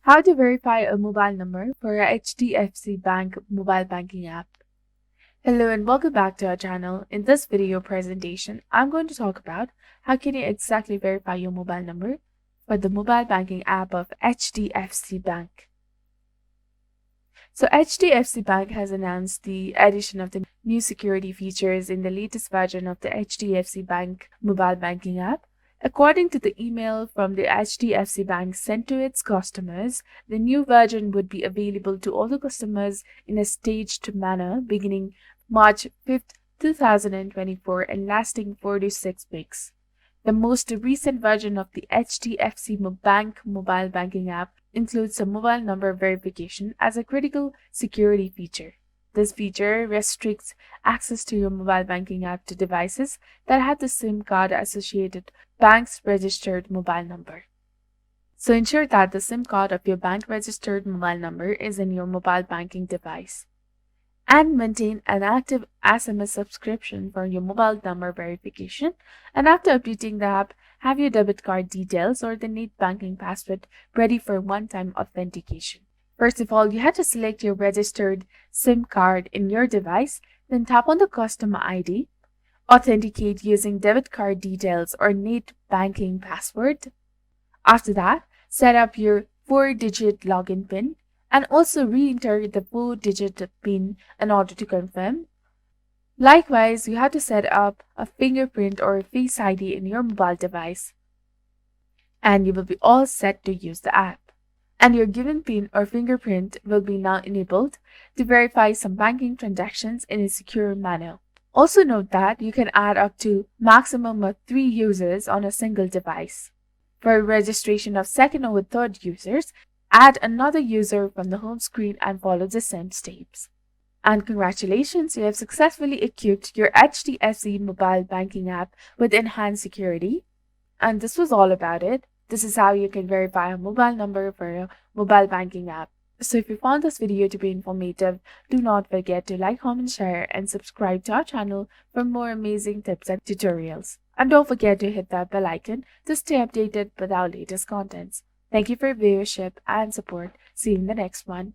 How to verify a mobile number for a HDFC Bank mobile banking app. Hello and welcome back to our channel. In this video presentation, I'm going to talk about how can you exactly verify your mobile number for the mobile banking app of HDFC Bank. So HDFC Bank has announced the addition of the new security features in the latest version of the HDFC Bank mobile banking app. According to the email from the HDFC Bank sent to its customers, the new version would be available to all the customers in a staged manner beginning March 5th, 2024 and lasting 4 to 6 weeks. The most recent version of the HDFC Bank mobile banking app includes a mobile number verification as a critical security feature. This feature restricts access to your mobile banking app to devices that have the SIM card associated bank's registered mobile number. So ensure that the SIM card of your bank registered mobile number is in your mobile banking device. And maintain an active SMS subscription for your mobile number verification. And after updating the app, have your debit card details or the net banking password ready for one-time authentication. First of all, you have to select your registered SIM card in your device, then tap on the customer ID, authenticate using debit card details or net banking password. After that, set up your 4-digit login PIN and also re-enter the 4-digit PIN in order to confirm. Likewise, you have to set up a fingerprint or a Face ID in your mobile device, and you will be all set to use the app. And your given PIN or fingerprint will be now enabled to verify some banking transactions in a secure manner. Also note that you can add up to maximum of 3 users on a single device. For registration of second or third users, add another user from the home screen and follow the same steps. And congratulations, you have successfully equipped your HDFC mobile banking app with enhanced security. And this was all about it. This is how you can verify a mobile number for a mobile banking app. So if you found this video to be informative, do not forget to like, comment, share, and subscribe to our channel for more amazing tips and tutorials. And don't forget to hit that bell icon to stay updated with our latest contents. Thank you for your viewership and support. See you in the next one.